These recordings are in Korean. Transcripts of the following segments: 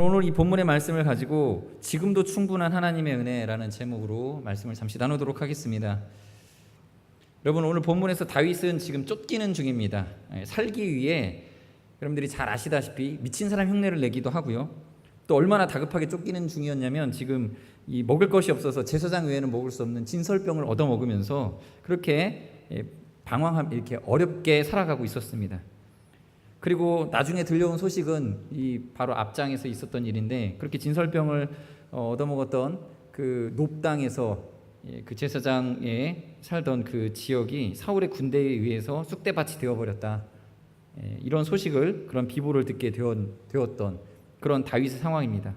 저는 오늘 이 본문의 말씀을 가지고 지금도 충분한 하나님의 은혜라는 제목으로 말씀을 잠시 나누도록 하겠습니다. 여러분, 오늘 본문에서 다윗은 지금 쫓기는 중입니다. 살기 위해 여러분들이 잘 아시다시피 미친 사람 흉내를 내기도 하고요. 또 얼마나 다급하게 쫓기는 중이었냐면 지금 이 먹을 것이 없어서 제사장 외에는 먹을 수 없는 진설병을 얻어 먹으면서 그렇게 방황함 이렇게 어렵게 살아가고 있었습니다. 그리고 나중에 들려온 소식은 이 바로 앞장에서 있었던 일인데, 그렇게 진설병을 얻어먹었던 그 놉당에서 그 제사장에 살던 그 지역이 사울의 군대에 의해서 쑥대밭이 되어버렸다. 이런 소식을, 그런 비보를 듣게 되었던 그런 다윗의 상황입니다.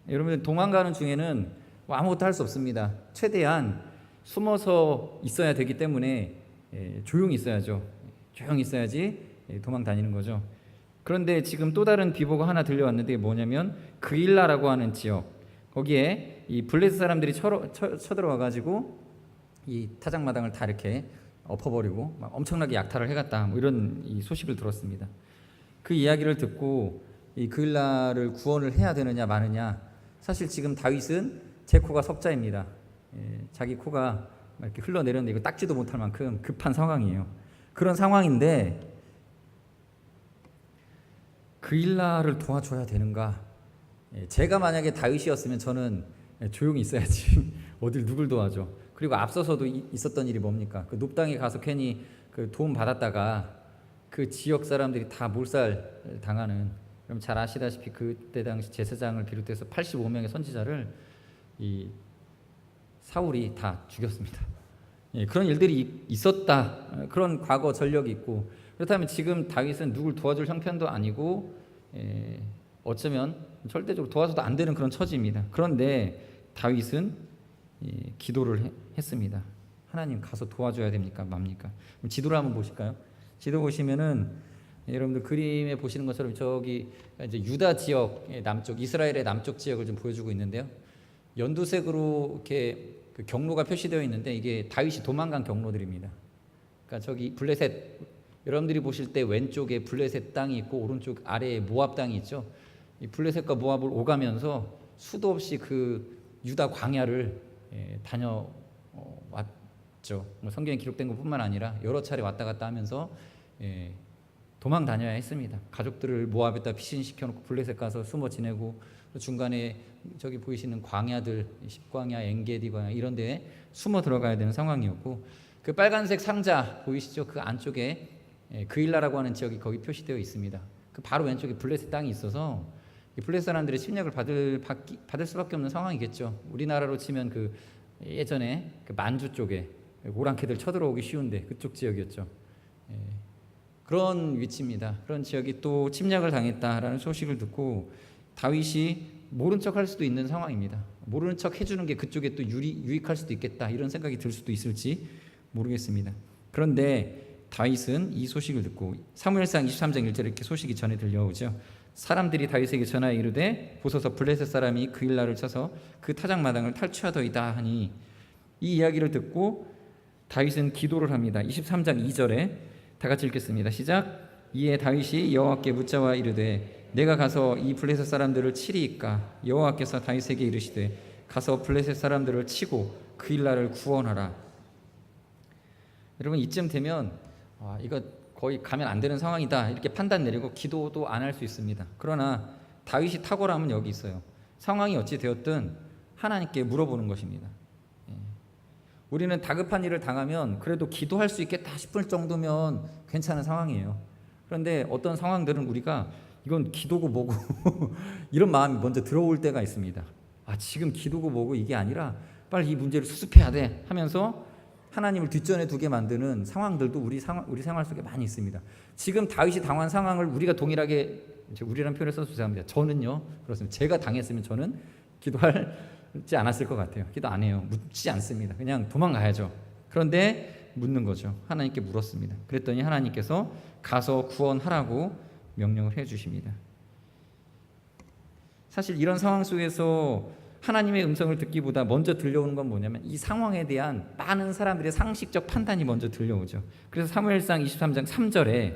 여러분, 도망가는 중에는 아무것도 할 수 없습니다. 최대한 숨어서 있어야 되기 때문에 조용히 있어야죠. 조용히 있어야지 도망 다니는 거죠. 그런데 지금 또 다른 비보가 하나 들려왔는데 뭐냐면 그일라라고 하는 지역, 거기에 이 블레셋 사람들이 쳐들어와 가지고 이 타작마당을 다 이렇게 엎어버리고 막 엄청나게 약탈을 해갔다, 뭐 이런 이 소식을 들었습니다. 그 이야기를 듣고 이 그일라를 구원을 해야 되느냐 마느냐. 사실 지금 다윗은 제 코가 석자입니다. 자기 코가 이렇게 흘러내렸는데 이거 닦지도 못할 만큼 급한 상황이에요. 그런 상황인데 그일라를 도와줘야 되는가? 제가 만약에 다윗이었으면 저는 조용히 있어야지 어딜 누굴 도와줘. 그리고 앞서서도 있었던 일이 뭡니까? 그 놉당에 가서 괜히 그 도움 받았다가 그 지역 사람들이 다 몰살 당하는, 그럼 잘 아시다시피 그때 당시 제사장을 비롯해서 85명의 선지자를 이 사울이 다 죽였습니다. 그런 일들이 있었다. 그런 과거 전력이 있고, 그렇다면 지금 다윗은 누굴 도와줄 형편도 아니고 어쩌면 절대적으로 도와줘도 안 되는 그런 처지입니다. 그런데 다윗은 기도를 했습니다. 하나님, 가서 도와줘야 됩니까 맙니까? 지도를 한번 보실까요? 지도 보시면은 여러분들 그림에 보시는 것처럼 저기 이제 유다 지역의 남쪽, 이스라엘의 남쪽 지역을 좀 보여주고 있는데요. 연두색으로 이렇게 그 경로가 표시되어 있는데 이게 다윗이 도망간 경로들입니다. 그러니까 저기 블레셋, 여러분들이 보실 때 왼쪽에 블레셋 땅이 있고 오른쪽 아래에 모압 땅이 있죠. 이 블레셋과 모압을 오가면서 수도 없이 그 유다 광야를 다녀왔죠. 성경에 기록된 것뿐만 아니라 여러 차례 왔다 갔다 하면서 도망 다녀야 했습니다. 가족들을 모압에다 피신시켜놓고 블레셋 가서 숨어 지내고, 중간에 저기 보이시는 광야들, 십광야, 엔게디 광야 이런 데에 숨어 들어가야 되는 상황이었고, 그 빨간색 상자 보이시죠? 그 안쪽에 그일라라고 하는 지역이 거기 표시되어 있습니다. 그 바로 왼쪽에 블레셋 땅이 있어서 블레셋 사람들의 침략을 받을 수밖에 없는 상황이겠죠. 우리나라로 치면 그 예전에 그 만주 쪽에 오랑캐들 쳐들어오기 쉬운데 그쪽 지역이었죠. 그런 위치입니다. 그런 지역이 또 침략을 당했다라는 소식을 듣고 다윗이 모른 척할 수도 있는 상황입니다. 모르는 척 해주는 게 그쪽에 또 유익할 수도 있겠다, 이런 생각이 들 수도 있을지 모르겠습니다. 그런데 다윗은 이 소식을 듣고 사무엘상 23장 1절에 이렇게 소식이 전해 들려오죠. 사람들이 다윗에게 전하여 이르되 보소서 블레셋 사람이 그일라를 쳐서 그 타작마당을 탈취하더이다 하니, 이 이야기를 듣고 다윗은 기도를 합니다. 23장 2절에 다 같이 읽겠습니다. 시작. 이에 다윗이 여호와께 묻자와 이르되 내가 가서 이 블레셋 사람들을 치리이까? 여호와께서 다윗에게 이르시되 가서 블레셋 사람들을 치고 그일라를 구원하라. 여러분, 이쯤 되면 이거 거의 가면 안 되는 상황이다 이렇게 판단 내리고 기도도 안 할 수 있습니다. 그러나 다윗이 탁월함은 여기 있어요. 상황이 어찌 되었든 하나님께 물어보는 것입니다. 우리는 다급한 일을 당하면 그래도 기도할 수 있겠다 싶을 정도면 괜찮은 상황이에요. 그런데 어떤 상황들은 우리가 이건 기도고 뭐고 이런 마음이 먼저 들어올 때가 있습니다. 지금 기도고 뭐고 이게 아니라 빨리 이 문제를 수습해야 돼 하면서 하나님을 뒷전에 두게 만드는 상황들도 우리 생활 속에 많이 있습니다. 지금 다윗이 당한 상황을 우리가 동일하게, 우리라는 표현을 써서 죄송합니다. 저는요 그렇습니다. 제가 당했으면 저는 기도하지 않았을 것 같아요. 기도 안 해요. 묻지 않습니다. 그냥 도망가야죠. 그런데 묻는 거죠. 하나님께 물었습니다. 그랬더니 하나님께서 가서 구원하라고 명령을 해주십니다. 사실 이런 상황 속에서 하나님의 음성을 듣기보다 먼저 들려오는 건 뭐냐면 이 상황에 대한 많은 사람들의 상식적 판단이 먼저 들려오죠. 그래서 사무엘상 23장 3절에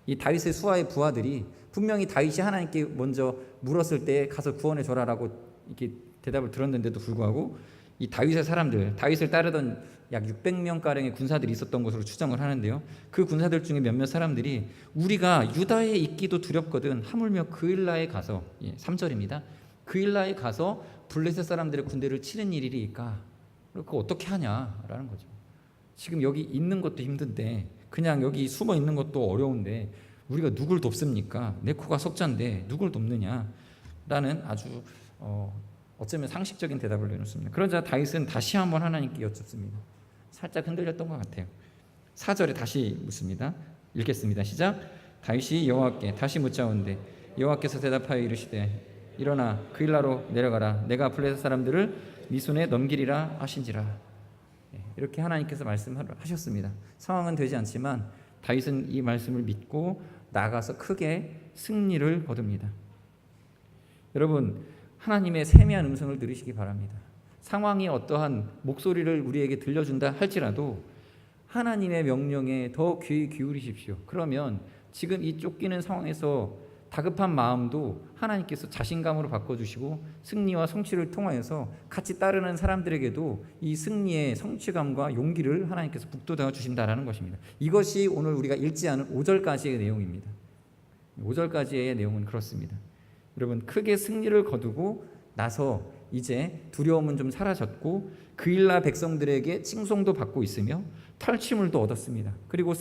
이 다윗의 수하의 부하들이 분명히 다윗이 하나님께 먼저 물었을 때 가서 구원해 줘라라고 이렇게 대답을 들었는데도 불구하고 이 다윗의 사람들, 다윗을 따르던 약 600명 가량의 군사들이 있었던 것으로 추정을 하는데요. 그 군사들 중에 몇몇 사람들이 우리가 유다에 있기도 두렵거든 하물며 그일라에 가서 3절입니다. 그일라에 가서 블레셋 사람들의 군대를 치는 일이리까 그거 어떻게 하냐라는 거죠. 지금 여기 있는 것도 힘든데 그냥 여기 숨어 있는 것도 어려운데 우리가 누굴 돕습니까? 내 코가 석자인데 누굴 돕느냐라는 아주 어쩌면 상식적인 대답을 내놓습니다. 그러자 다윗은 다시 한번 하나님께 여쭙습니다. 살짝 흔들렸던 것 같아요. 4절에 다시 묻습니다. 읽겠습니다. 시작. 다윗이 여호와께 다시 묻자온대 여호와께서 대답하여 이르시되 일어나 그일라로 내려가라. 내가 블레셋 사람들을 네 손에 넘기리라 하신지라. 이렇게 하나님께서 말씀하셨습니다. 상황은 되지 않지만 다윗은 이 말씀을 믿고 나가서 크게 승리를 거둡니다. 여러분, 하나님의 세미한 음성을 들으시기 바랍니다. 상황이 어떠한 목소리를 우리에게 들려준다 할지라도 하나님의 명령에 더 귀 기울이십시오. 그러면 지금 이 쫓기는 상황에서 다급한 마음도 하나님께서 자신감으로 바꿔주시고 승리와 성취를 통하여서 같이 따르는 사람들에게도 이 승리의 성취감과 용기를 하나님께서 북돋아 주신다라는 것입니다. 이것이 오늘 우리가 읽지 않은 5절까지의 내용입니다. 5절까지의 내용은 그렇습니다. 여러분, 크게 승리를 거두고 나서 이제 두려움은 좀 사라졌고 그일라 백성들에게 칭송도 받고 있으며 탈취물도 얻었습니다. 그리고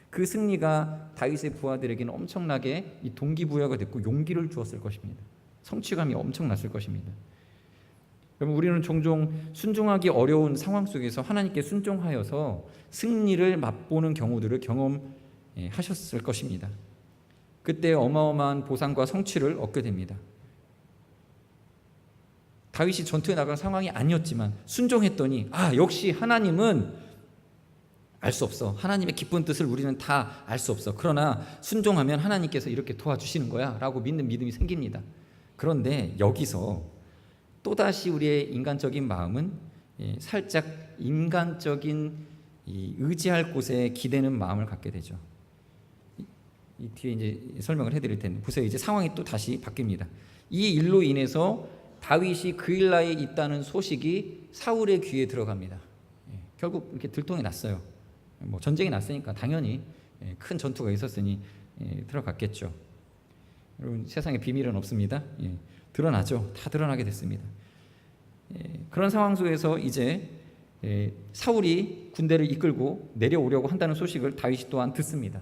그 승리가 다윗의 부하들에게는 엄청나게 이 동기부여가 됐고 용기를 주었을 것입니다. 성취감이 엄청났을 것입니다. 여러분, 우리는 종종 순종하기 어려운 상황 속에서 하나님께 순종하여서 승리를 맛보는 경우들을 경험하셨을 것입니다. 그때 어마어마한 보상과 성취를 얻게 됩니다. 다윗이 전투에 나간 상황이 아니었지만 순종했더니 역시 하나님은 알 수 없어. 하나님의 기쁜 뜻을 우리는 다 알 수 없어. 그러나 순종하면 하나님께서 이렇게 도와주시는 거야 라고 믿는 믿음이 생깁니다. 그런데 여기서 또다시 우리의 인간적인 마음은 살짝 인간적인 의지할 곳에 기대는 마음을 갖게 되죠. 이 뒤에 이제 설명을 해드릴 텐데 보세요. 이제 상황이 또 다시 바뀝니다. 이 일로 인해서 다윗이 그일라에 있다는 소식이 사울의 귀에 들어갑니다. 결국 이렇게 들통이 났어요. 전쟁이 났으니까 당연히 큰 전투가 있었으니 들어갔겠죠. 여러분, 세상에 비밀은 없습니다. 드러나죠. 다 드러나게 됐습니다. 그런 상황 속에서 이제 사울이 군대를 이끌고 내려오려고 한다는 소식을 다윗이 또한 듣습니다.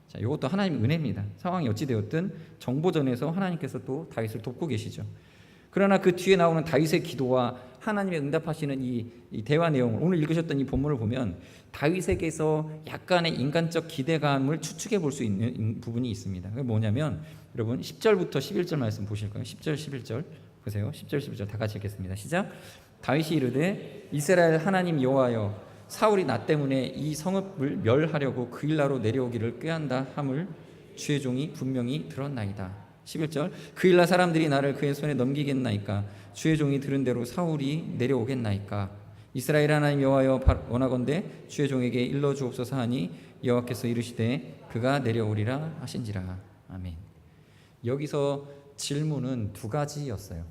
자, 이것도 하나님의 은혜입니다. 상황이 어찌 되었든 정보전에서 하나님께서 또 다윗을 돕고 계시죠. 그러나 그 뒤에 나오는 다윗의 기도와 하나님의 응답하시는 이 대화 내용을 오늘 읽으셨던 이 본문을 보면 다윗에게서 약간의 인간적 기대감을 추측해 볼 수 있는 부분이 있습니다. 그게 뭐냐면 여러분 10절부터 11절 말씀 보실 거예요. 10절 11절 보세요. 10절 11절 다 같이 읽겠습니다. 시작. 다윗이 이르되 이스라엘 하나님 여호와여 사울이 나 때문에 이 성읍을 멸하려고 그일라로 내려오기를 꾀한다 함을 주의 종이 분명히 들었나이다. 11절 그일라 사람들이 나를 그의 손에 넘기겠나이까 주의 종이 들은 대로 사울이 내려오겠나이까 이스라엘 하나님 여호와여 원하건대 주의 종에게 일러 주옵소서 하니 여호와께서 이르시되 그가 내려오리라 하신지라. 아멘. 여기서 질문은 두 가지였어요.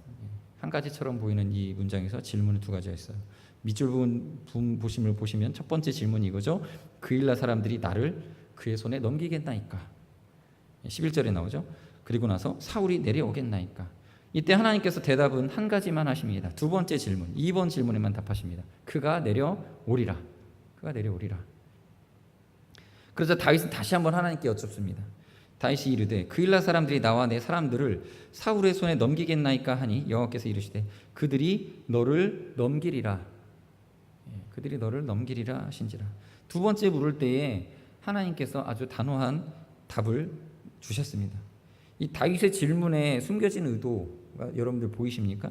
한 가지처럼 보이는 이 문장에서 질문은 두 가지였어요. 밑줄 부분 보시면 첫 번째 질문이 이거죠. 그일라 사람들이 나를 그의 손에 넘기겠나이까. 11절에 나오죠. 그리고 나서 사울이 내려오겠나이까. 이때 하나님께서 대답은 한 가지만 하십니다. 두 번째 질문, 2번 질문에만 답하십니다. 그가 내려오리라. 그가 내려오리라. 그래서 다윗은 다시 한번 하나님께 여쭙습니다. 다윗이 이르되 그일라 사람들이 나와 내 사람들을 사울의 손에 넘기겠나이까 하니 여호와께서 이르시되 그들이 너를 넘기리라. 그들이 너를 넘기리라 하신지라. 두 번째 물을 때에 하나님께서 아주 단호한 답을 주셨습니다. 이 다윗의 질문에 숨겨진 의도가 여러분들 보이십니까?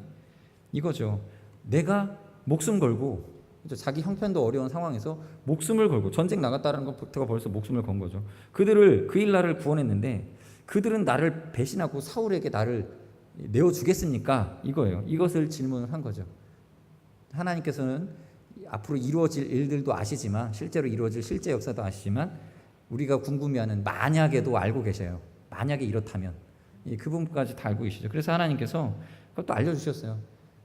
이거죠. 내가 목숨 걸고 자기 형편도 어려운 상황에서 목숨을 걸고 전쟁 나갔다는 것부터가 벌써 목숨을 건 거죠. 그일라를 구원했는데 그들은 나를 배신하고 사울에게 나를 내어주겠습니까? 이거예요. 이것을 질문을 한 거죠. 하나님께서는 앞으로 이루어질 일들도 아시지만 실제로 이루어질 실제 역사도 아시지만 우리가 궁금해하는 만약에도 알고 계셔요. 만약에 이렇다면 그 부분까지 다 알고 계시죠. 그래서 하나님께서 그것도 알려주셨어요.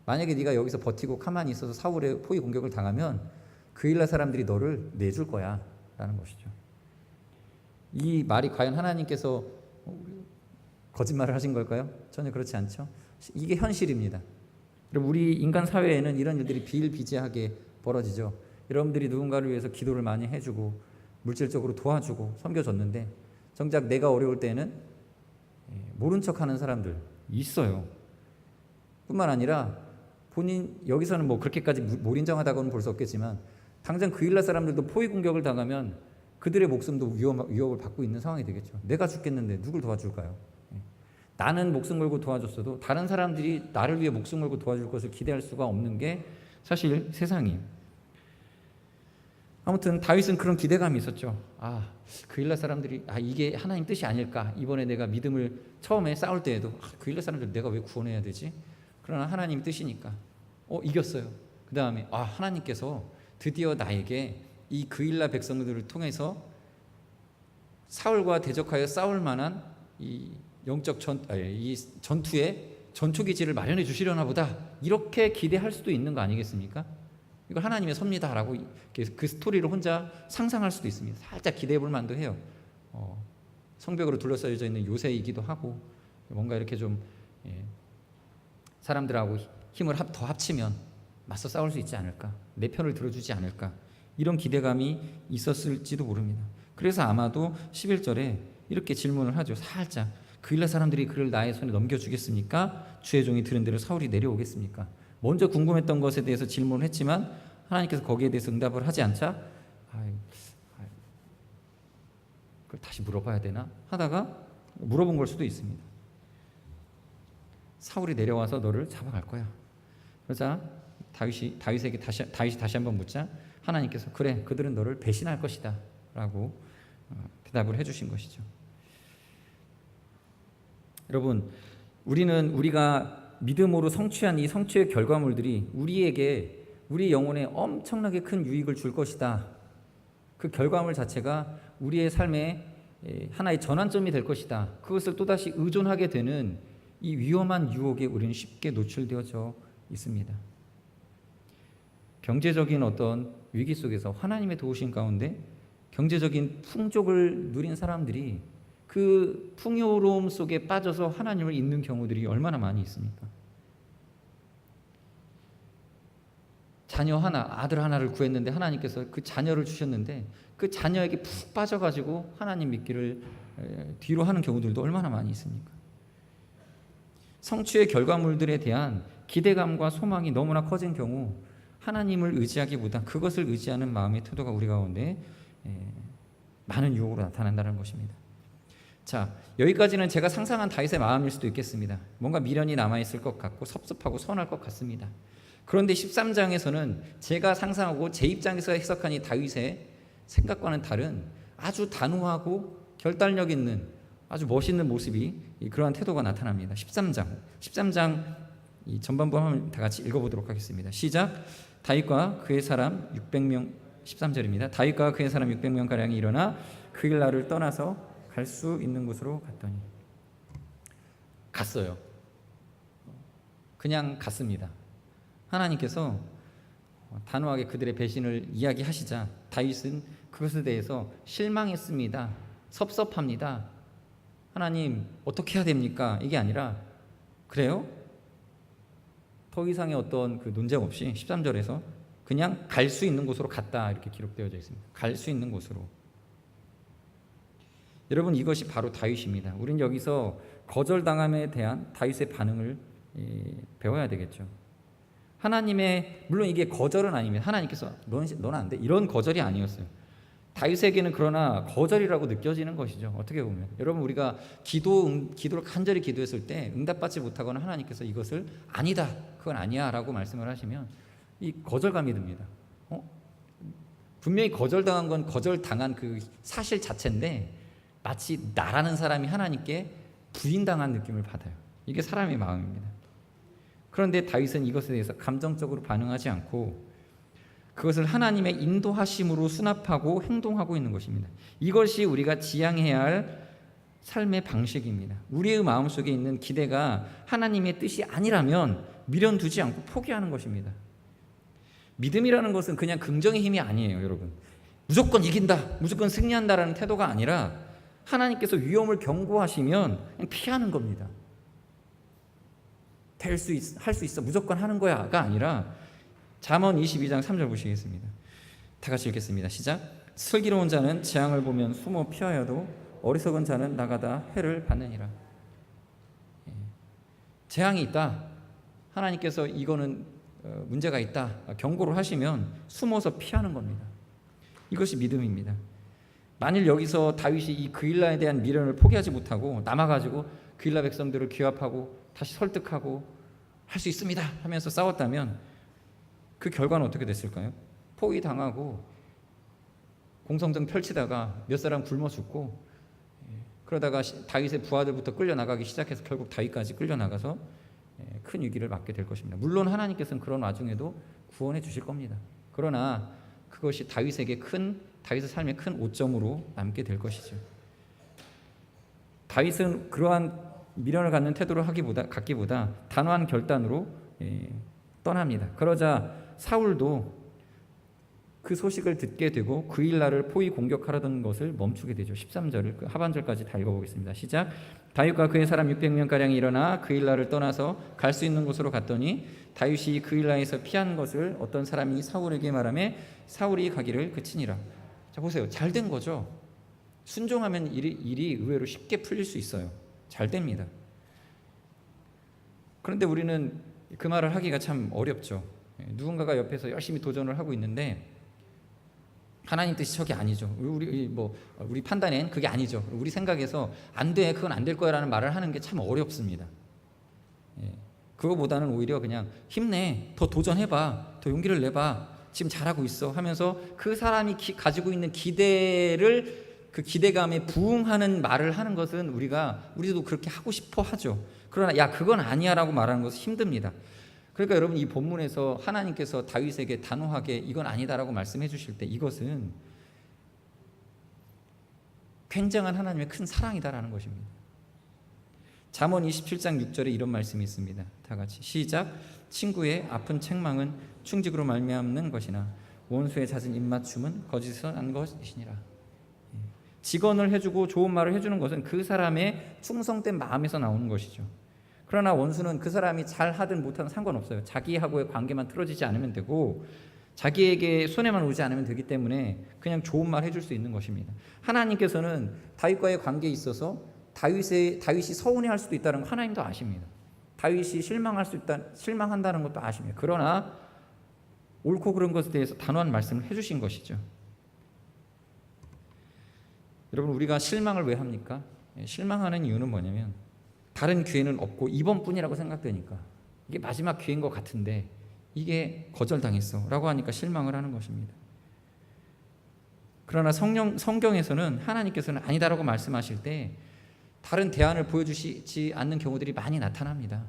만약에 네가 여기서 버티고 가만히 있어서 사울의 포위 공격을 당하면 그일라 사람들이 너를 내줄 거야 라는 것이죠. 이 말이 과연 하나님께서 거짓말을 하신 걸까요? 전혀 그렇지 않죠. 이게 현실입니다. 우리 인간 사회에는 이런 일들이 비일비재하게 벌어지죠. 여러분들이 누군가를 위해서 기도를 많이 해주고 물질적으로 도와주고 섬겨줬는데 정작 내가 어려울 때는 모른 척하는 사람들 있어요. 뿐만 아니라 본인 여기서는 뭐 그렇게까지 몰인정하다고는 볼 수 없겠지만 당장 그일라 사람들도 포위 공격을 당하면 그들의 목숨도 위협을 받고 있는 상황이 되겠죠. 내가 죽겠는데 누굴 도와줄까요? 나는 목숨 걸고 도와줬어도 다른 사람들이 나를 위해 목숨 걸고 도와줄 것을 기대할 수가 없는 게 사실 세상이에요. 아무튼 다윗은 그런 기대감이 있었죠. 그일라 사람들이 이게 하나님 뜻이 아닐까. 이번에 내가 믿음을 처음에 싸울 때에도 그일라 사람들 내가 왜 구원해야 되지? 그러나 하나님 뜻이니까 이겼어요. 그 다음에 하나님께서 드디어 나에게 이 그일라 백성들을 통해서 사울과 대적하여 싸울 만한 이 영적 이 전투의 전초기지를 마련해 주시려나 보다, 이렇게 기대할 수도 있는 거 아니겠습니까? 이걸 하나님의 섭리다라고 그 스토리를 혼자 상상할 수도 있습니다. 살짝 기대해 볼 만도 해요. 성벽으로 둘러싸여져 있는 요새이기도 하고 뭔가 이렇게 좀 사람들하고 힘을 더 합치면 맞서 싸울 수 있지 않을까, 내 편을 들어주지 않을까, 이런 기대감이 있었을지도 모릅니다. 그래서 아마도 11절에 이렇게 질문을 하죠. 살짝 그일라 사람들이 그를 나의 손에 넘겨주겠습니까? 주의 종이 들은 대로 사울이 내려오겠습니까? 먼저 궁금했던 것에 대해서 질문을 했지만 하나님께서 거기에 대해서 응답을 하지 않자 그걸 다시 물어봐야 되나 하다가 물어본 걸 수도 있습니다. 사울이 내려와서 너를 잡아갈 거야. 그러자 다윗이 다시 한번 묻자 하나님께서 그래, 그들은 너를 배신할 것이다 라고 대답을 해주신 것이죠. 여러분, 우리가 믿음으로 성취한 이 성취의 결과물들이 우리 영혼에 엄청나게 큰 유익을 줄 것이다. 그 결과물 자체가 우리의 삶의 하나의 전환점이 될 것이다. 그것을 또다시 의존하게 되는 이 위험한 유혹에 우리는 쉽게 노출되어져 있습니다. 경제적인 어떤 위기 속에서 하나님의 도우심 가운데 경제적인 풍족을 누린 사람들이 그 풍요로움 속에 빠져서 하나님을 잊는 경우들이 얼마나 많이 있습니까? 자녀 하나, 아들 하나를 구했는데 하나님께서 그 자녀를 주셨는데 그 자녀에게 푹 빠져가지고 하나님 믿기를 뒤로 하는 경우들도 얼마나 많이 있습니까? 성취의 결과물들에 대한 기대감과 소망이 너무나 커진 경우 하나님을 의지하기보다 그것을 의지하는 마음의 태도가 우리 가운데 많은 유혹으로 나타난다는 것입니다. 자, 여기까지는 제가 상상한 다윗의 마음일 수도 있겠습니다. 뭔가 미련이 남아있을 것 같고 섭섭하고 서운할 것 같습니다. 그런데 13장에서는 제가 상상하고 제 입장에서 해석한 이 다윗의 생각과는 다른 아주 단호하고 결단력 있는 아주 멋있는 모습이 그러한 태도가 나타납니다. 13장 이 전반부 한번 다 같이 읽어보도록 하겠습니다. 시작. 다윗과 그의 사람 600명 13절입니다. 다윗과 그의 사람 600명 가량이 일어나 그일라를 떠나서 갈 수 있는 곳으로 갔더니 갔어요. 그냥 갔습니다. 하나님께서 단호하게 그들의 배신을 이야기하시자 다윗은 그것에 대해서 실망했습니다. 섭섭합니다. 하나님 어떻게 해야 됩니까? 이게 아니라 그래요? 더 이상의 어떤 그 논쟁 없이 13절에서 그냥 갈 수 있는 곳으로 갔다 이렇게 기록되어져 있습니다. 갈 수 있는 곳으로. 여러분, 이것이 바로 다윗입니다. 우린 여기서 거절당함에 대한 다윗의 반응을 배워야 되겠죠. 하나님의, 물론 이게 거절은 아닙니다. 하나님께서 너는 안 돼, 이런 거절이 아니었어요. 다윗에게는 그러나 거절이라고 느껴지는 것이죠. 어떻게 보면 여러분, 우리가 기도를 간절히 기도했을 때 응답받지 못하거나 하나님께서 이것을 아니다, 그건 아니야 라고 말씀을 하시면 이 거절감이 듭니다. 분명히 거절당한 건 거절당한 그 사실 자체인데 마치 나라는 사람이 하나님께 부인당한 느낌을 받아요. 이게 사람의 마음입니다. 그런데 다윗은 이것에 대해서 감정적으로 반응하지 않고 그것을 하나님의 인도하심으로 수납하고 행동하고 있는 것입니다. 이것이 우리가 지향해야 할 삶의 방식입니다. 우리의 마음속에 있는 기대가 하나님의 뜻이 아니라면 미련두지 않고 포기하는 것입니다. 믿음이라는 것은 그냥 긍정의 힘이 아니에요, 여러분. 무조건 이긴다, 무조건 승리한다라는 태도가 아니라 하나님께서 위험을 경고하시면 그냥 피하는 겁니다. 할 수 있어, 무조건 하는 거야가 아니라 잠언 22장 3절 보시겠습니다. 다 같이 읽겠습니다. 시작. 슬기로운 자는 재앙을 보면 숨어 피하여도 어리석은 자는 나가다 해를 받느니라. 재앙이 있다, 하나님께서 이거는 문제가 있다 경고를 하시면 숨어서 피하는 겁니다. 이것이 믿음입니다. 만일 여기서 다윗이 이 그일라에 대한 미련을 포기하지 못하고 남아가지고 그일라 백성들을 규합하고 다시 설득하고 할 수 있습니다 하면서 싸웠다면 그 결과는 어떻게 됐을까요? 포위당하고 공성전 펼치다가 몇 사람 굶어 죽고, 그러다가 다윗의 부하들부터 끌려나가기 시작해서 결국 다윗까지 끌려나가서 큰 위기를 맞게 될 것입니다. 물론 하나님께서는 그런 와중에도 구원해 주실 겁니다. 그러나 그것이 다윗의 삶의 큰 오점으로 남게 될 것이죠. 다윗은 그러한 미련을 갖는 태도를 갖기보다 단호한 결단으로 떠납니다. 그러자 사울도 그 소식을 듣게 되고 그일라를 포위 공격하려던 것을 멈추게 되죠. 13절 그 하반절까지 다 읽어보겠습니다. 시작. 다윗과 그의 사람 600명가량이 일어나 그일라를 떠나서 갈 수 있는 곳으로 갔더니 다윗이 그일라에서 피한 것을 어떤 사람이 사울에게 말하매 사울이 가기를 그치니라. 자, 보세요. 잘 된 거죠. 순종하면 일이 의외로 쉽게 풀릴 수 있어요. 잘 됩니다. 그런데 우리는 그 말을 하기가 참 어렵죠. 누군가가 옆에서 열심히 도전을 하고 있는데 하나님 뜻이 저게 아니죠. 우리 판단엔 그게 아니죠. 우리 생각에서 안 돼, 그건 안 될 거야라는 말을 하는 게 참 어렵습니다. 그거보다는 오히려 그냥 힘내, 더 도전해봐, 더 용기를 내봐, 지금 잘하고 있어 하면서 그 사람이 가지고 있는 기대를, 그 기대감에 부응하는 말을 하는 것은 우리도 그렇게 하고 싶어 하죠. 그러나 야, 그건 아니야라고 말하는 것은 힘듭니다. 그러니까 여러분, 이 본문에서 하나님께서 다윗에게 단호하게 이건 아니다라고 말씀해 주실 때 이것은 굉장한 하나님의 큰 사랑이다라는 것입니다. 잠언 27장 6절에 이런 말씀이 있습니다. 다 같이 시작. 친구의 아픈 책망은 충직으로 말미암는 것이나 원수의 잦은 입맞춤은 거짓에서 난 것이니라. 직언을 해주고 좋은 말을 해주는 것은 그 사람의 충성된 마음에서 나오는 것이죠. 그러나 원수는 그 사람이 잘하든 못하든 상관없어요. 자기하고의 관계만 틀어지지 않으면 되고 자기에게 손해만 오지 않으면 되기 때문에 그냥 좋은 말 해줄 수 있는 것입니다. 하나님께서는 다윗과의 관계에 있어서 다윗이 서운해할 수도 있다는 거 하나님도 아십니다. 다윗이 실망한다는 것도 아십니다. 그러나 옳고 그른 것에 대해서 단호한 말씀을 해주신 것이죠. 여러분, 우리가 실망을 왜 합니까? 실망하는 이유는 뭐냐면 다른 기회는 없고 이번뿐이라고 생각되니까, 이게 마지막 기회인 것 같은데 이게 거절당했어 라고 하니까 실망을 하는 것입니다. 그러나 성경에서는 하나님께서는 아니다라고 말씀하실 때 다른 대안을 보여주시지 않는 경우들이 많이 나타납니다.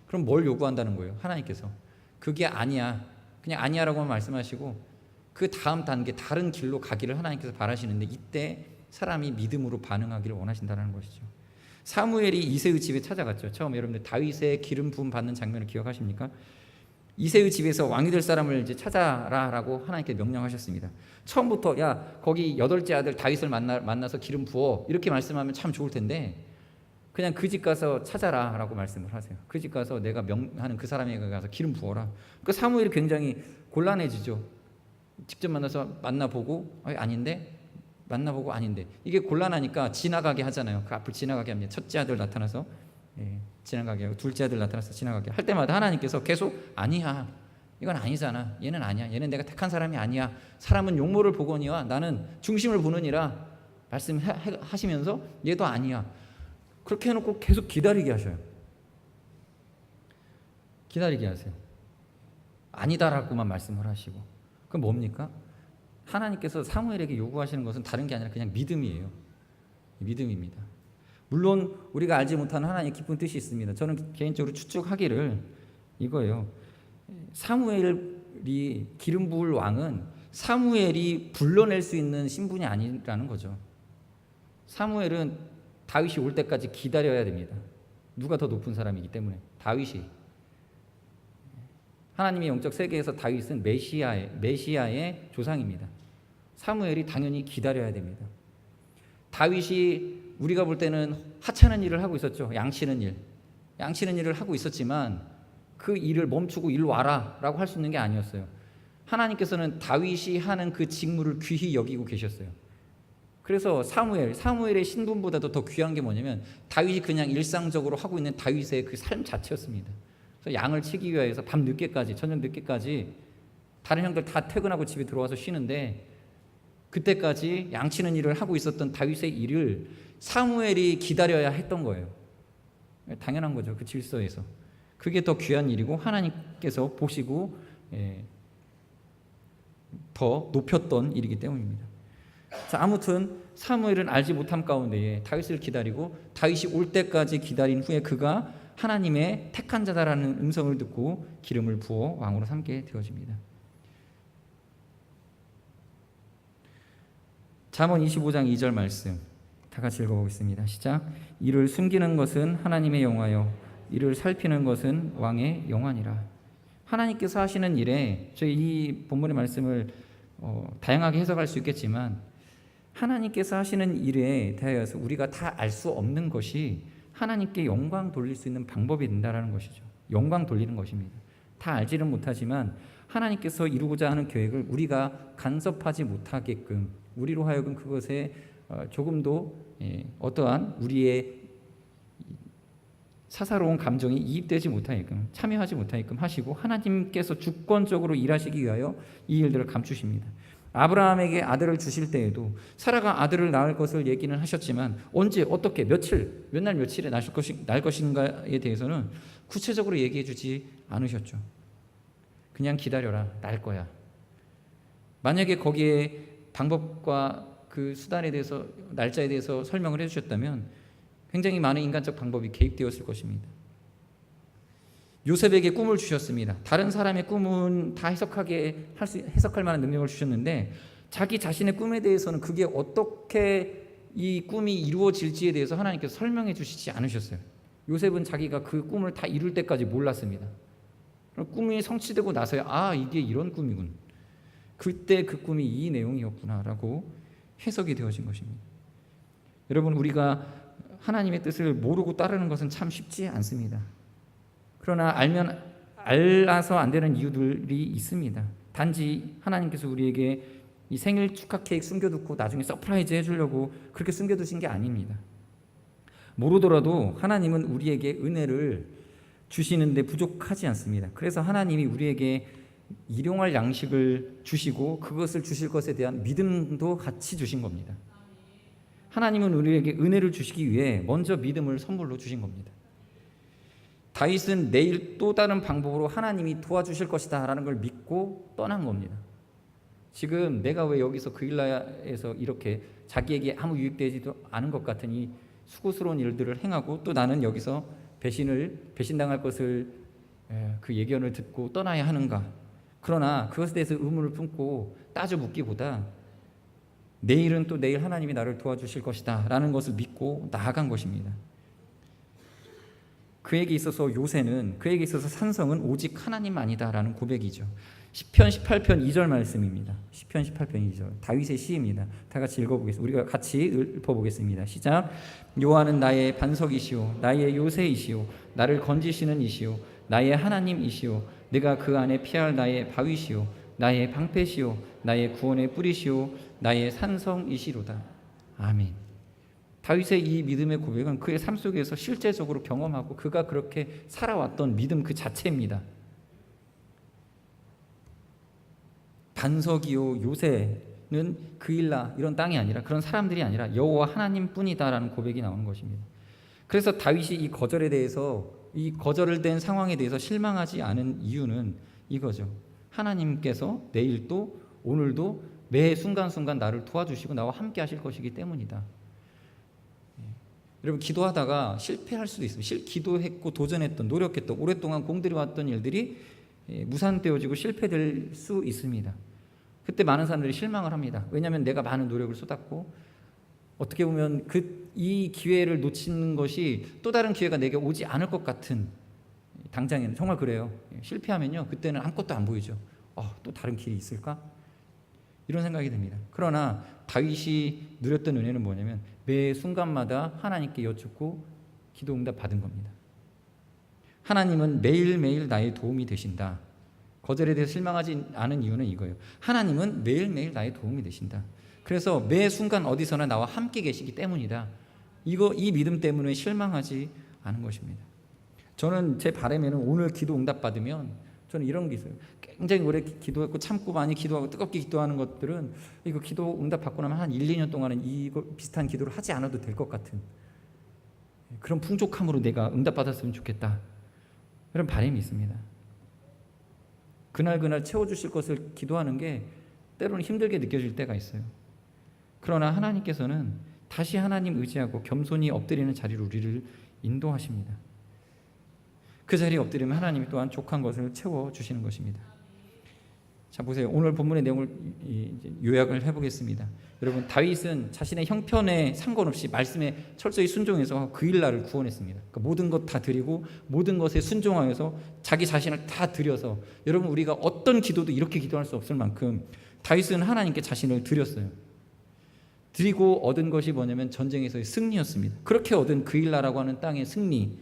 그럼 뭘 요구한다는 거예요? 하나님께서 그게 아니야, 그냥 아니야라고만 말씀하시고 그 다음 단계 다른 길로 가기를 하나님께서 바라시는데, 이때 사람이 믿음으로 반응하기를 원하신다는 것이죠. 사무엘이 이새의 집에 찾아갔죠. 처음 여러분들 다윗의 기름 부음 받는 장면을 기억하십니까? 이새의 집에서 왕이 될 사람을 이제 찾아라라고 하나님께 명령하셨습니다. 처음부터 야, 거기 8째 아들 다윗을 만나서 기름 부어 이렇게 말씀하면 참 좋을 텐데 그냥 그 집 가서 찾아라라고 말씀을 하세요. 그 집 가서 내가 명하는 그 사람에게 가서 기름 부어라. 그 사무엘이 굉장히 곤란해지죠. 직접 만나보고 아닌데 만나보고 아닌데, 이게 곤란하니까 지나가게 하잖아요. 그 앞을 지나가게 합니다. 첫째 아들 나타나서 지나가게 하고 둘째 아들 나타나서 지나가게 할 때마다 하나님께서 계속 아니야, 이건 아니잖아, 얘는 아니야, 얘는 내가 택한 사람이 아니야, 사람은 용모를 보거니와 나는 중심을 보느니라 말씀하시면서 얘도 아니야. 그렇게 해놓고 계속 기다리게 하셔요. 기다리게 하세요. 아니다라고만 말씀을 하시고. 그럼 뭡니까? 하나님께서 사무엘에게 요구하시는 것은 다른 게 아니라 그냥 믿음이에요. 믿음입니다. 물론 우리가 알지 못하는 하나님의 깊은 뜻이 있습니다. 저는 개인적으로 추측하기를 이거예요. 사무엘 기름 부을 왕은 사무엘이 불러낼 수 있는 신분이 아니라는 거죠. 사무엘은 다윗이 올 때까지 기다려야 됩니다. 누가 더 높은 사람이기 때문에. 다윗이. 하나님의 영적 세계에서 다윗은 메시아의 조상입니다. 사무엘이 당연히 기다려야 됩니다. 다윗이 우리가 볼 때는 하찮은 일을 하고 있었죠. 양치는 일을 하고 있었지만 그 일을 멈추고 일 와라 라고 할 수 있는 게 아니었어요. 하나님께서는 다윗이 하는 그 직무를 귀히 여기고 계셨어요. 그래서 사무엘의 신분보다도 더 귀한 게 뭐냐면 다윗이 그냥 일상적으로 하고 있는 다윗의 그 삶 자체였습니다. 그래서 양을 치기 위해서 밤 늦게까지, 저녁 늦게까지 다른 형들 다 퇴근하고 집에 들어와서 쉬는데 그때까지 양치는 일을 하고 있었던 다윗의 일을 사무엘이 기다려야 했던 거예요. 당연한 거죠. 그 질서에서. 그게 더 귀한 일이고 하나님께서 보시고 더 높였던 일이기 때문입니다. 자, 아무튼 사무엘은 알지 못함 가운데에 다윗을 기다리고 다윗이 올 때까지 기다린 후에 그가 하나님의 택한 자다라는 음성을 듣고 기름을 부어 왕으로 삼게 되어집니다. 잠언 25장 2절 말씀 다 같이 읽어보겠습니다. 시작. 이를 숨기는 것은 하나님의 영화요 이를 살피는 것은 왕의 영화니라. 하나님께서 하시는 일에 저희 이 본문의 말씀을 다양하게 해석할 수 있겠지만 하나님께서 하시는 일에 대하여서 우리가 다 알 수 없는 것이 하나님께 영광 돌릴 수 있는 방법이 된다는 것이죠. 영광 돌리는 것입니다. 다 알지는 못하지만 하나님께서 이루고자 하는 계획을 우리가 간섭하지 못하게끔 우리로 하여금 그것에 조금도 어떠한 우리의 사사로운 감정이 이입되지 못하게끔 참여하지 못하게끔 하시고 하나님께서 주권적으로 일하시기 위하여 이 일들을 감추십니다. 아브라함에게 아들을 주실 때에도 사라가 아들을 낳을 것을 얘기는 하셨지만 언제 어떻게 며칠 몇 날 며칠에 낳을 것인가에 대해서는 구체적으로 얘기해 주지 않으셨죠. 그냥 기다려라, 낳을 거야. 만약에 거기에 방법과 그 수단에 대해서 날짜에 대해서 설명을 해주셨다면 굉장히 많은 인간적 방법이 개입되었을 것입니다. 요셉에게 꿈을 주셨습니다. 다른 사람의 꿈은 다 해석할 만한 능력을 주셨는데 자기 자신의 꿈에 대해서는 그게 어떻게 이 꿈이 이루어질지에 대해서 하나님께서 설명해 주시지 않으셨어요. 요셉은 자기가 그 꿈을 다 이룰 때까지 몰랐습니다. 꿈이 성취되고 나서야 이게 이런 꿈이군. 그때 그 꿈이 이 내용이었구나라고 해석이 되어진 것입니다. 여러분, 우리가 하나님의 뜻을 모르고 따르는 것은 참 쉽지 않습니다. 그러나 알아서 안 되는 이유들이 있습니다. 단지 하나님께서 우리에게 이 생일 축하 케이크 숨겨두고 나중에 서프라이즈 해주려고 그렇게 숨겨두신 게 아닙니다. 모르더라도 하나님은 우리에게 은혜를 주시는데 부족하지 않습니다. 그래서 하나님이 우리에게 일용할 양식을 주시고 그것을 주실 것에 대한 믿음도 같이 주신 겁니다. 하나님은 우리에게 은혜를 주시기 위해 먼저 믿음을 선물로 주신 겁니다. 다윗은 내일 또 다른 방법으로 하나님이 도와주실 것이다 라는 걸 믿고 떠난 겁니다. 지금 내가 왜 여기서 그일라에서 이렇게 자기에게 아무 유익되지도 않은 것 같은 이 수고스러운 일들을 행하고 또 나는 여기서 배신당할 것을 그 예견을 듣고 떠나야 하는가. 그러나 그것에 대해서 의문을 품고 따져 묻기보다 내일은 또 내일 하나님이 나를 도와주실 것이다 라는 것을 믿고 나아간 것입니다. 그에게 있어서 요새는, 그에게 있어서 산성은 오직 하나님만이다 라는 고백이죠. 시편 18편 2절 말씀입니다. 시편 18편 2절 다윗의 시입니다. 다 같이 읽어보겠습니다. 우리가 같이 읽어보겠습니다. 시작. 여호와는 나의 반석이시오 나의 요새이시오 나를 건지시는 이시오 나의 하나님이시오 내가 그 안에 피할 나의 바위시오 나의 방패시오 나의 구원의 뿌리시오 나의 산성이시로다. 아멘. 다윗의 이 믿음의 고백은 그의 삶 속에서 실제적으로 경험하고 그가 그렇게 살아왔던 믿음 그 자체입니다. 반석이요 요새는 그일라 이런 땅이 아니라 그런 사람들이 아니라 여호와 하나님뿐이다라는 고백이 나오는 것입니다. 그래서 다윗이 이 거절에 대해서 이 거절된 상황에 대해서 실망하지 않은 이유는 이거죠. 하나님께서 내일도 오늘도 매 순간순간 나를 도와주시고 나와 함께 하실 것이기 때문이다. 여러분, 기도하다가 실패할 수도 있습니다. 기도했고 도전했던 노력했던 오랫동안 공들여왔던 일들이 무산되어지고 실패될 수 있습니다. 그때 많은 사람들이 실망을 합니다. 왜냐하면 내가 많은 노력을 쏟았고 어떻게 보면 이 기회를 놓치는 것이 또 다른 기회가 내게 오지 않을 것 같은, 당장에는 정말 그래요. 실패하면요, 그때는 아무것도 안 보이죠. 또 다른 길이 있을까? 이런 생각이 듭니다. 그러나 다윗이 누렸던 은혜는 뭐냐면 매 순간마다 하나님께 여쭙고 기도 응답 받은 겁니다. 하나님은 매일매일 나의 도움이 되신다. 거절에 대해 실망하지 않은 이유는 이거예요. 하나님은 매일매일 나의 도움이 되신다. 그래서 매 순간 어디서나 나와 함께 계시기 때문이다. 이 믿음 때문에 실망하지 않은 것입니다. 저는 제 바람에는 오늘 기도 응답 받으면 저는 이런 게 있어요. 굉장히 오래 기도했고 참고 많이 기도하고 뜨겁게 기도하는 것들은 이거 기도 응답 받고 나면 한 1, 2년 동안은 이거 비슷한 기도를 하지 않아도 될 것 같은 그런 풍족함으로 내가 응답 받았으면 좋겠다. 그런 바람이 있습니다. 그날 채워주실 것을 기도하는 게 때로는 힘들게 느껴질 때가 있어요. 그러나 하나님께서는 다시 하나님 의지하고 겸손히 엎드리는 자리로 우리를 인도하십니다. 그 자리에 엎드리면 하나님이 또한 족한 것을 채워주시는 것입니다. 자, 보세요. 오늘 본문의 내용을 요약을 해보겠습니다. 여러분, 다윗은 자신의 형편에 상관없이 말씀에 철저히 순종해서 그 일날을 구원했습니다. 그러니까 모든 것 다 드리고 모든 것에 순종하여서 자기 자신을 다 드려서, 여러분, 우리가 어떤 기도도 이렇게 기도할 수 없을 만큼 다윗은 하나님께 자신을 드렸어요. 드리고 얻은 것이 뭐냐면 전쟁에서의 승리였습니다. 그렇게 얻은 그 일나라고 하는 땅의 승리,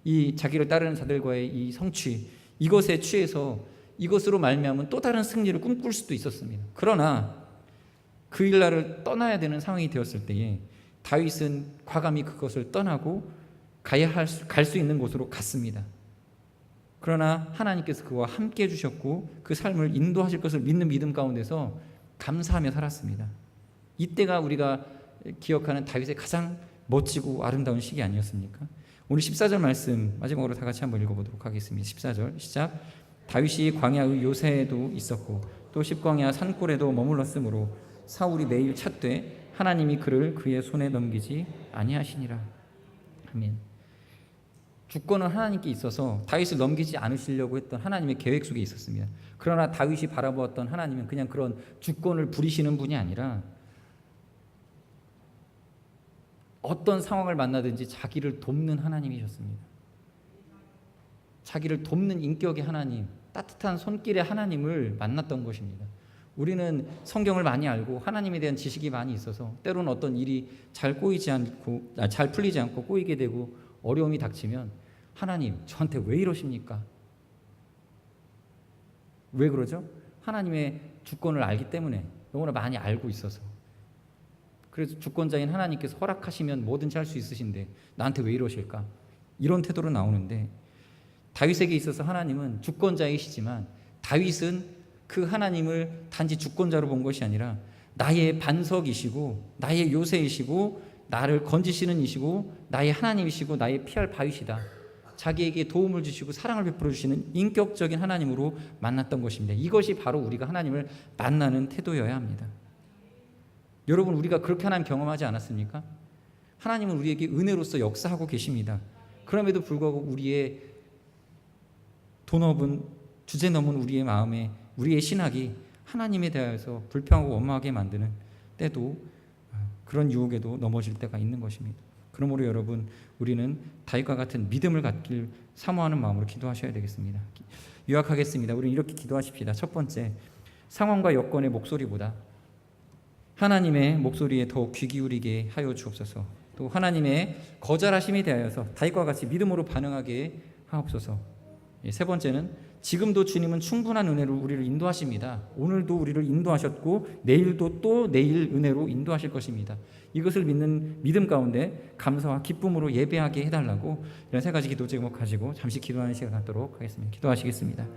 이 자기를 따르는 자들과의 이 성취, 이것에 취해서 이것으로 말미암은 또 다른 승리를 꿈꿀 수도 있었습니다. 그러나 그 일날을 떠나야 되는 상황이 되었을 때에 다윗은 과감히 그것을 떠나고 갈 수 있는 곳으로 갔습니다. 그러나 하나님께서 그와 함께 해주셨고 그 삶을 인도하실 것을 믿는 믿음 가운데서 감사하며 살았습니다. 이때가 우리가 기억하는 다윗의 가장 멋지고 아름다운 시기 아니었습니까? 오늘 14절 말씀 마지막으로 다 같이 한번 읽어보도록 하겠습니다. 14절 시작. 다윗이 광야의 요새에도 있었고 또 십광야 산골에도 머물렀으므로 사울이 매일 찾되 하나님이 그를 그의 손에 넘기지 아니하시니라. 아멘. 주권은 하나님께 있어서 다윗을 넘기지 않으시려고 했던 하나님의 계획 속에 있었습니다. 그러나 다윗이 바라보았던 하나님은 그냥 그런 주권을 부리시는 분이 아니라 어떤 상황을 만나든지 자기를 돕는 하나님이셨습니다. 자기를 돕는 인격의 하나님, 따뜻한 손길의 하나님을 만났던 것입니다. 우리는 성경을 많이 알고 하나님에 대한 지식이 많이 있어서 때로는 어떤 일이 잘 풀리지 않고 꼬이게 되고 어려움이 닥치면 하나님, 저한테 왜 이러십니까? 왜 그러죠? 하나님의 주권을 알기 때문에, 너무나 많이 알고 있어서. 그래서 주권자인 하나님께서 허락하시면 뭐든지 할 수 있으신데 나한테 왜 이러실까? 이런 태도로 나오는데, 다윗에게 있어서 하나님은 주권자이시지만 다윗은 그 하나님을 단지 주권자로 본 것이 아니라 나의 반석이시고 나의 요새이시고 나를 건지시는 이시고 나의 하나님이시고 나의 피할 바위시다. 자기에게 도움을 주시고 사랑을 베풀어 주시는 인격적인 하나님으로 만났던 것입니다. 이것이 바로 우리가 하나님을 만나는 태도여야 합니다. 여러분, 우리가 그렇게 하나님 경험하지 않았습니까? 하나님은 우리에게 은혜로서 역사하고 계십니다. 그럼에도 불구하고 우리의 도넘은 주제 넘은 우리의 마음에 우리의 신학이 하나님에 대해서 불평하고 원망하게 만드는 때도, 그런 유혹에도 넘어질 때가 있는 것입니다. 그러므로 여러분, 우리는 다윗과 같은 믿음을 갖길 사모하는 마음으로 기도하셔야 되겠습니다. 요약하겠습니다. 우리는 이렇게 기도하십시다. 첫 번째, 상황과 여건의 목소리보다 하나님의 목소리에 더욱 귀 기울이게 하여 주옵소서. 또 하나님의 거절하심에 대하여서 다윗과 같이 믿음으로 반응하게 하옵소서. 세 번째는 지금도 주님은 충분한 은혜로 우리를 인도하십니다. 오늘도 우리를 인도하셨고 내일도 또 내일 은혜로 인도하실 것입니다. 이것을 믿는 믿음 가운데 감사와 기쁨으로 예배하게 해달라고, 이런 세 가지 기도 제목 가지고 잠시 기도하는 시간 갖도록 하겠습니다. 기도하시겠습니다.